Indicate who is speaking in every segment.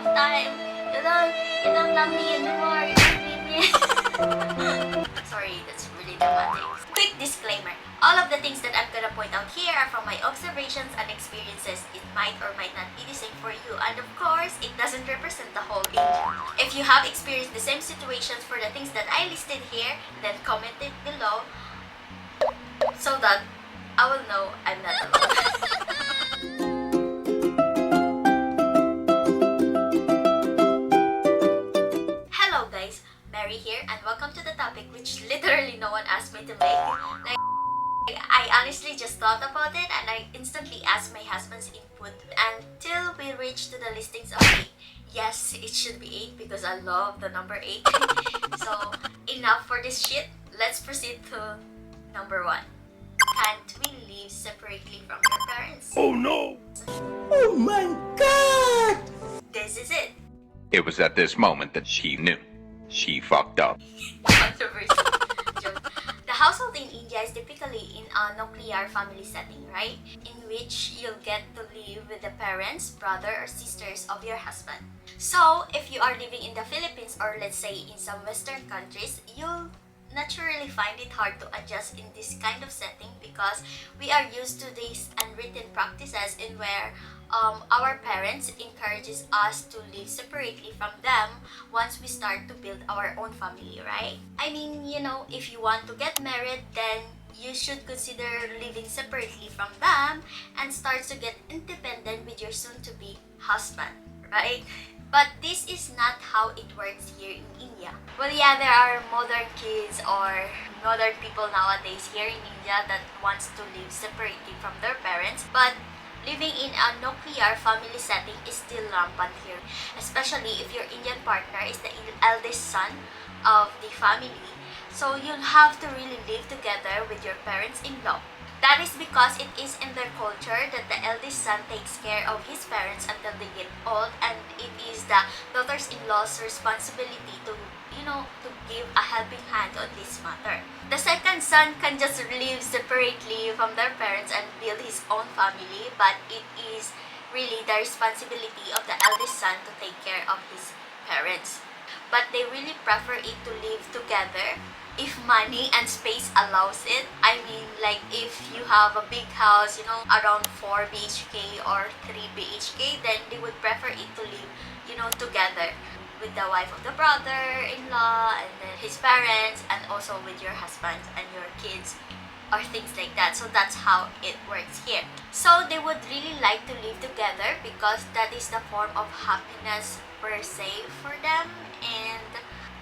Speaker 1: enough time. You don't love me anymore. You don't need me. Sorry, that's really dramatic. Quick disclaimer. All of the things that I'm gonna point out here are from my observations and experiences. It might or might not be the same for you. And of course, it doesn't represent the whole India. If you have experienced the same situations for the things that I listed here, then comment it below so that I will know I'm not alone. Hello guys, Mary here and welcome to the topic which literally no one asked me to make. I honestly just thought about it and I instantly asked my husband's input until we reached to the listings of 8. Yes, it should be 8 because I love the number 8. So, enough for this shit. Let's proceed to number 1. Can't we live separately from our parents?
Speaker 2: Oh no! Oh my god!
Speaker 1: This is it.
Speaker 2: It was at this moment that she knew. She fucked up.
Speaker 1: Controversial joke. The household in India is typically in a nuclear family setting, right? In which you'll get to live with the parents, brother, or sisters of your husband. So, if you are living in the Philippines or let's say in some Western countries, you'll naturally find it hard to adjust in this kind of setting because we are used to these unwritten practices in where our parents encourages us to live separately from them once we start to build our own family, right? I mean, if you want to get married, then you should consider living separately from them and start to get independent with your soon-to-be husband, right? But this is not how it works here in India. Well, yeah, there are modern kids or modern people nowadays here in India that wants to live separately from their parents, but living in a nuclear family setting is still rampant here, especially if your Indian partner is the eldest son of the family. So you'll have to really live together with your parents-in-law. That is because it is in their culture that the eldest son takes care of his parents until they get old, and it is the daughters-in-law's responsibility to give a helping hand on this matter. The second son can just live separately from their parents and build his own family, but it is really the responsibility of the eldest son to take care of his parents. But they really prefer it to live together if money and space allows it. I mean, like if you have a big house, around 4 BHK or 3 BHK, then they would prefer it to live, together with the wife of the brother-in-law and then his parents and also with your husband and your kids or things like that. So that's how it works here. So they would really like to live together because that is the form of happiness per se for them, and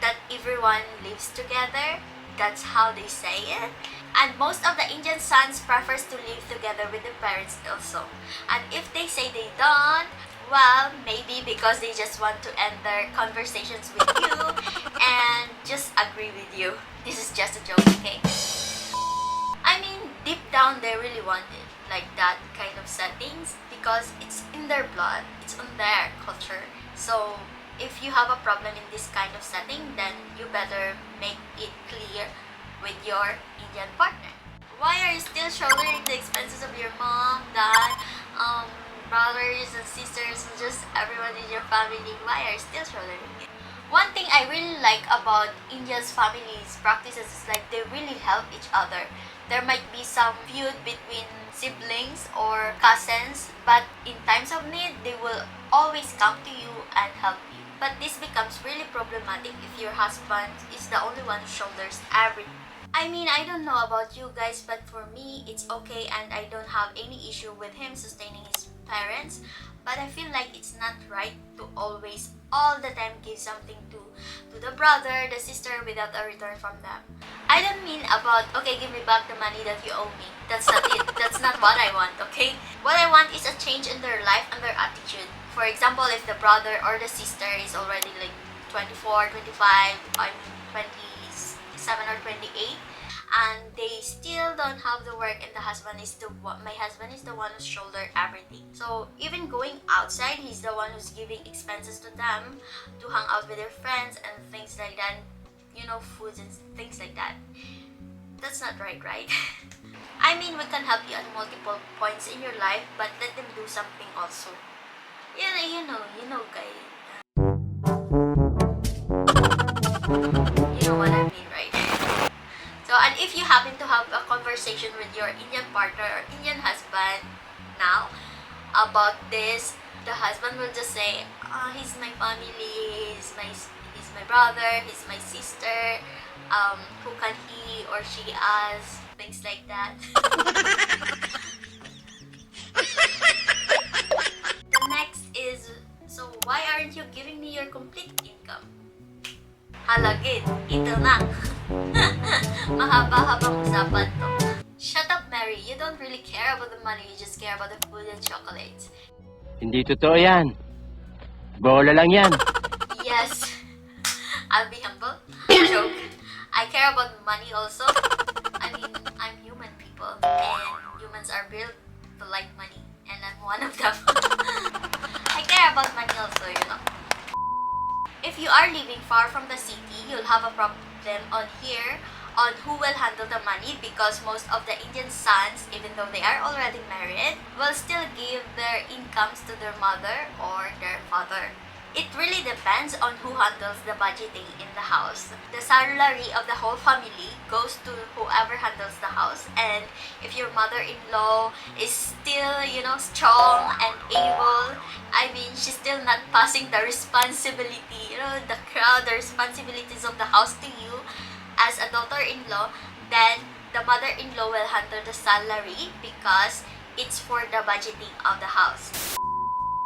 Speaker 1: that everyone lives together. That's how they say it. And most of the Indian sons prefers to live together with the parents also. And if they say they don't, well, maybe because they just want to end their conversations with you and just agree with you. This is just a joke, okay? I mean, deep down they really want it, like that kind of settings, because it's in their blood, it's on their culture. So if you have a problem in this kind of setting, then you better make it clear with your Indian partner. Why are you still shouldering the expenses of your mom, dad, brothers and sisters, and just everyone in your family? Why are you still shouldering it? One thing I really like about India's families practices is like they really help each other. There might be some feud between siblings or cousins, but in times of need, they will always come to you and help you. But this becomes really problematic if your husband is the only one who shoulders everything. I mean, I don't know about you guys, but for me, it's okay and I don't have any issue with him sustaining his parents. But I feel like it's not right to always, all the time, give something to the brother, the sister without a return from them. I don't mean about, okay, give me back the money that you owe me. That's not it. That's not what I want, okay? What I want is a change in their life and their attitude. For example, if the brother or the sister is already like 24, 25, I'm 27 or 28, and they still don't have the work, and my husband is the one who's shoulder everything. So even going outside, he's the one who's giving expenses to them to hang out with their friends and things like that, foods and things like that. That's not right? I mean, we can help you at multiple points in your life, but let them do something also. You know, guys. if you happen to have a conversation with your Indian partner or Indian husband now about this, the husband will just say, he's my family, he's my brother, he's my sister, who can he or she ask, things like that. The next is, so why aren't you giving me your complete income? Halagid, ito na. Mahaba-habang usapan to. Shut up, Mary. You don't really care about the money, you just care about the food and chocolates.
Speaker 3: Hindi totoo yan. Bola lang yan.
Speaker 1: Yes, I'll be humble. Joke. I care about money also. I mean, I'm human people, and humans are built to like money, and I'm one of them. I care about money also, you know. If you are living far from the city, you'll have a problem on here on who will handle the money, because most of the Indian sons, even though they are already married, will still give their incomes to their mother or their father. It really depends on who handles the budgeting in the house. The salary of the whole family goes to whoever handles the house, and if your mother-in-law is still, you know, strong and able, I mean, she's still not passing the responsibility, you know, the responsibilities of the house to you as a daughter-in-law, then the mother-in-law will handle the salary because it's for the budgeting of the house.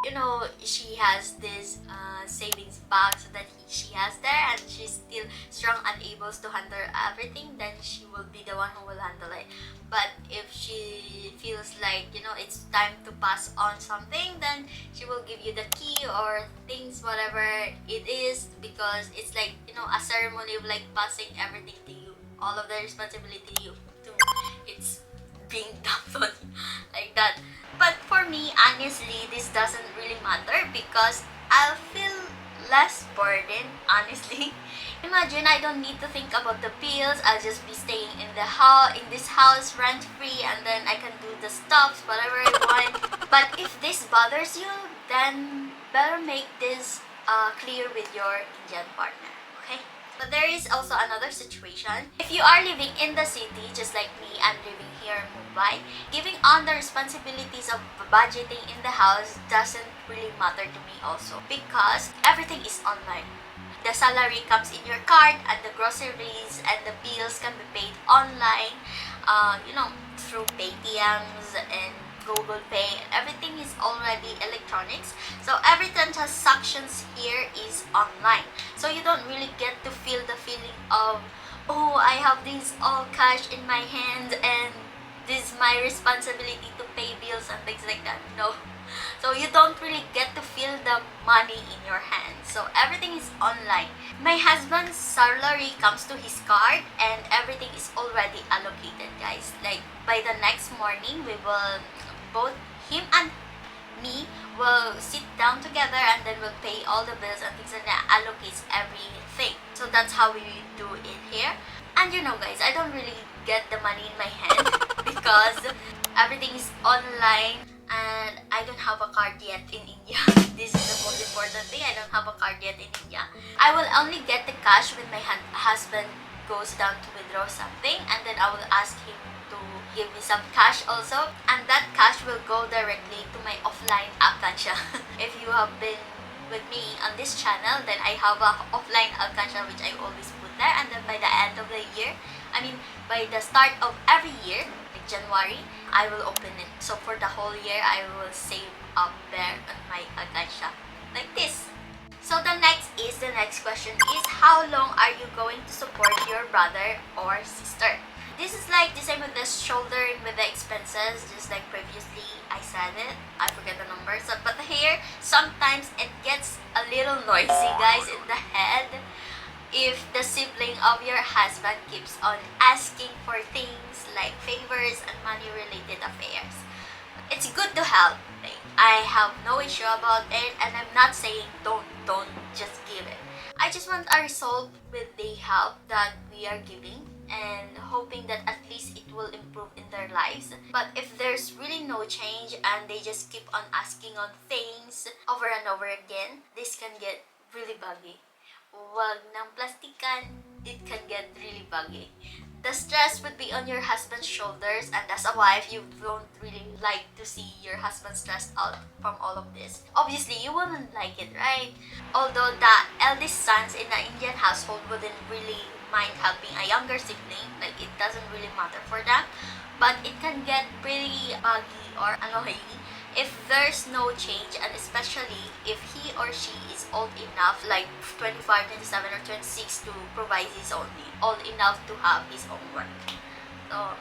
Speaker 1: You know, she has this savings box that she has there, and she's still strong and able to handle everything, then she will be the one who will handle it. But if she feels like, you know, it's time to pass on something, then she will give you the key or things, whatever it is, because it's like, you know, a ceremony of like passing everything to you, all of the responsibility to you. It's being dumped on you, like that. But for me, honestly, this doesn't really matter because I'll feel less burdened, honestly. Imagine I don't need to think about the bills. I'll just be staying in this house rent-free, and then I can do the stuff, whatever I want. But if this bothers you, then better make this clear with your Indian partner, okay? But there is also another situation. If you are living in the city, just like me, I'm living here in Mumbai, giving on the responsibilities of budgeting in the house doesn't really matter to me also, because everything is online. The salary comes in your card, and the groceries and the bills can be paid online, you know, through Paytms and Google Pay. Everything is already electronics, so every transactions here is online, so you don't really get to feel the feeling of, oh, I have this all cash in my hand and this is my responsibility to pay bills and things like that. No, so you don't really get to feel the money in your hand, so everything is online. My husband's salary comes to his card, and everything is already allocated, guys. Like by the next morning, we will, both him and me will sit down together, and then we'll pay all the bills and things like that, allocates everything. So that's how we do it here. And you know, guys, I don't really get the money in my hand because everything is online, and I don't have a card yet in India. This is the most important thing. I don't have a card yet in India. I will only get the cash when my husband goes down to withdraw something, and then I will ask him to give me some cash also, and that cash will go directly to my offline alkansya. If you have been with me on this channel, then I have a offline alkansya which I always put there, and then by the end of the year, I mean by the start of every year, like January, I will open it. So for the whole year, I will save up there on my alkansya, like this. So the next question is, how long are you going to support your brother or sister? This is like the same with the shouldering with the expenses, just like previously I said it. I forget the numbers, but here sometimes it gets a little noisy, guys, in the head if the sibling of your husband keeps on asking for things like favors and money related affairs. It's good to help. I have no issue about it, and I'm not saying don't just give it. I just want a result with the help that we are giving, and hoping that at least it will improve in their lives. But if there's really no change and they just keep on asking on things over and over again, this can get really buggy. Wag nang plastikan, it can get really buggy. The stress would be on your husband's shoulders, and as a wife, you don't really like to see your husband stressed out from all of this. Obviously, you wouldn't like it, right? Although the eldest sons in the Indian household wouldn't really mind helping a younger sibling, like it doesn't really matter for them, but it can get pretty buggy or annoying if there's no change, and especially if he or she is old enough, like 25, 27, or 26, to provide his own need, old enough to have his own work. So,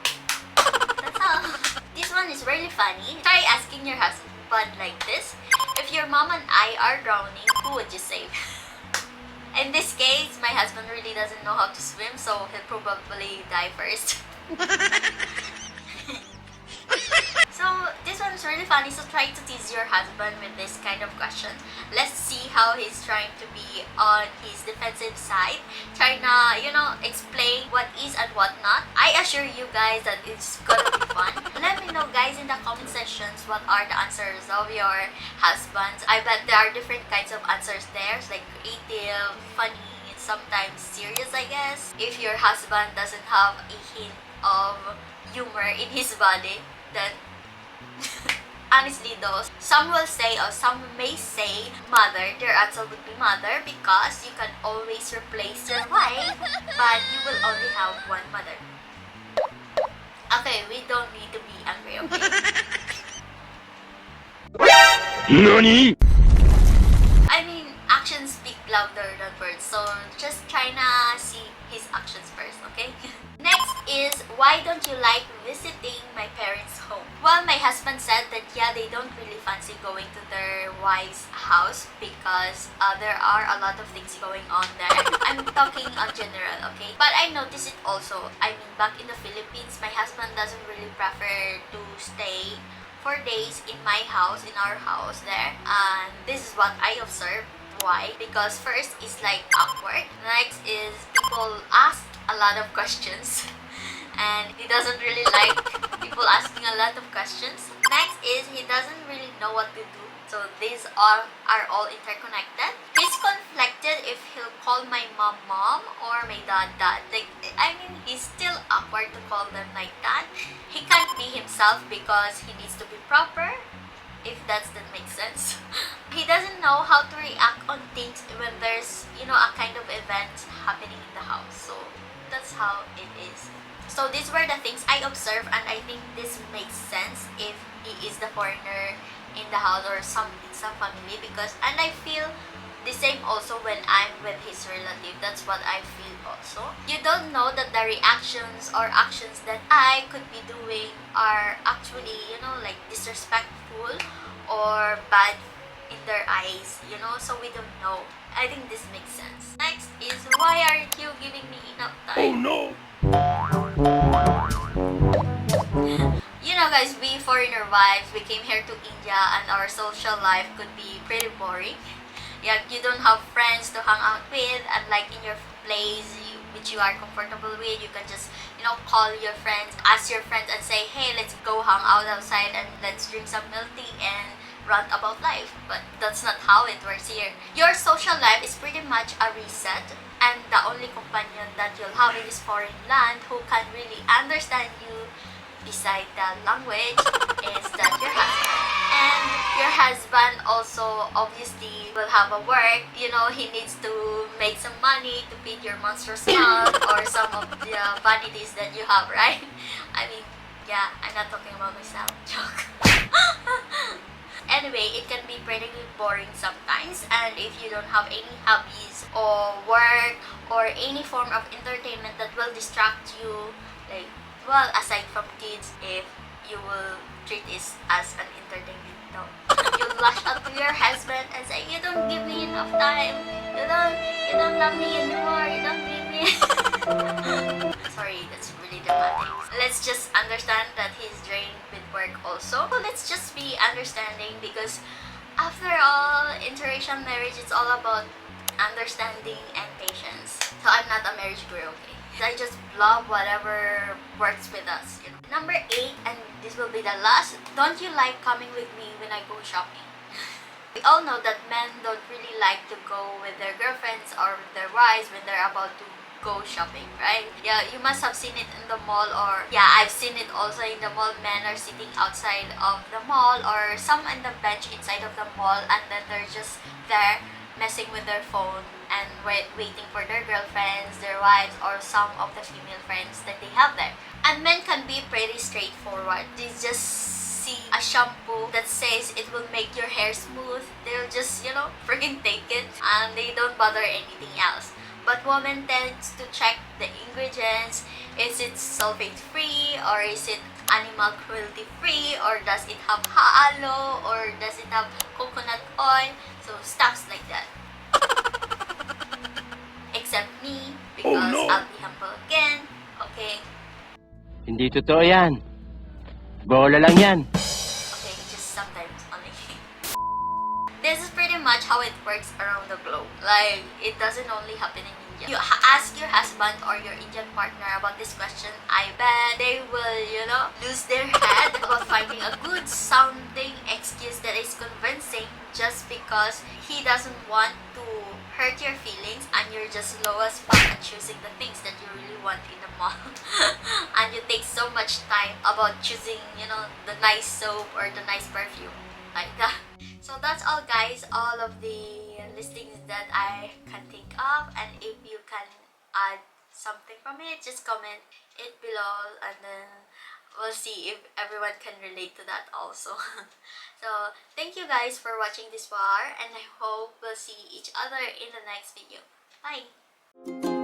Speaker 1: that's all. This one is really funny. Try asking your husband like this: if your mom and I are drowning, who would you save? In this case, my husband really doesn't know how to swim, so he'll probably die first. So this one's really funny, so try to tease your husband with this kind of question. Let's see how he's trying to be on his defensive side. Try na, explain what is and what not. I assure you guys that it's gonna be fun. Let me know guys in the comment sections what are the answers of your husbands. I bet there are different kinds of answers there, like creative, funny, sometimes serious, I guess. If your husband doesn't have a hint of humor in his body, then honestly though, some will say, or some may say mother, their answer would be mother, because you can always replace your wife, but you will only have one mother. Okay, we don't need to be angry, okay?
Speaker 3: NANI?!
Speaker 1: I mean, actions speak louder than words, so just try na see his actions first, okay? Next is, why don't you like visiting my parents' home? Well, my husband said that yeah, they don't really fancy going to their wife's house because there are a lot of things going on there. I'm talking on general, okay? But I noticed it also. I mean, back in the Philippines, my husband doesn't really prefer to stay for days in my house, in our house there. And this is what I observed. Why? Because first is like awkward. Next is people ask a lot of questions and he doesn't really like people asking a lot of questions. Next is he doesn't really know what to do. So these are all interconnected. He's conflicted if he'll call my mom or my dad. Like, I mean, he's still awkward to call them like that. He can't be himself because he needs to be proper, if that makes sense. He doesn't know how to react on things when there's, a kind of event happening in the house. So that's how it is. So these were the things I observed, and I think this makes sense if he is the foreigner in the house or some family, and I feel the same also when I'm with his relative. That's what I feel also. You don't know that the reactions or actions that I could be doing are actually, like disrespectful or bad in their eyes, so we don't know. I think this makes sense. Next is, why aren't you giving me enough time?
Speaker 3: no!
Speaker 1: Guys, we foreigner wives, we came here to India and our social life could be pretty boring. Yeah, you don't have friends to hang out with, and like in your place which you are comfortable with, you can just call your friends, ask your friends and say, hey, let's go hang out outside and let's drink some milk tea and rant about life. But that's not how it works here. Your social life is pretty much a reset, and the only companion that you'll have in this foreign land who can really understand you beside the language is that your husband. And your husband also obviously will have a work. He needs to make some money to feed your monstrous mouth or some of the vanities that you have, right? I mean, yeah, I'm not talking about myself. Joke. Anyway, it can be pretty boring sometimes, and if you don't have any hobbies or work or any form of entertainment that will distract you, like, well, aside from kids, if you will treat this as an entertainment, no. You lash out to your husband and say, you don't give me enough time, you don't love me anymore, you don't need me. Sorry, that's really dramatic. Let's just understand that he's drained with work also. So let's just be understanding, because after all, interracial marriage, it's all about understanding and patience. So I'm not a marriage guru, okay? I just love whatever works with us. Number 8, and this will be the last. Don't you like coming with me when I go shopping? We all know that men don't really like to go with their girlfriends or with their wives when they're about to go shopping, right? Yeah, you must have seen it in the mall, or yeah, I've seen it also in the mall. Men are sitting outside of the mall, or some on the bench inside of the mall, and then they're just there messing with their phone and waiting for their girlfriends, their wives, or some of the female friends that they have there. And men can be pretty straightforward. They just see a shampoo that says it will make your hair smooth, they'll just, freaking take it, and they don't bother anything else. But women tends to check the ingredients. Is it sulfate free, or is it animal cruelty free, or does it have haalo, or does it have coconut oil? So stuffs like that. Except me, because I'll be humble again. Okay,
Speaker 3: Hindi totoo yan. Bola lang yan.
Speaker 1: okay, just sometimes only. This is pretty much how it works around the globe. Like, it doesn't only happen in India. You ask your husband or your Indian partner about this question, I bet they will, lose their head about finding a good sounding excuse that is convincing just because he doesn't want to hurt your feelings, and you're just low as fuck at choosing the things that you really want in the mall. And you take so much time about choosing, the nice soap or the nice perfume. Like that. So that's all, guys, all of the listings that I can think of, and if you can add something from it, just comment it below, and then we'll see if everyone can relate to that also. So thank you guys for watching this far, and I hope we'll see each other in the next video. Bye!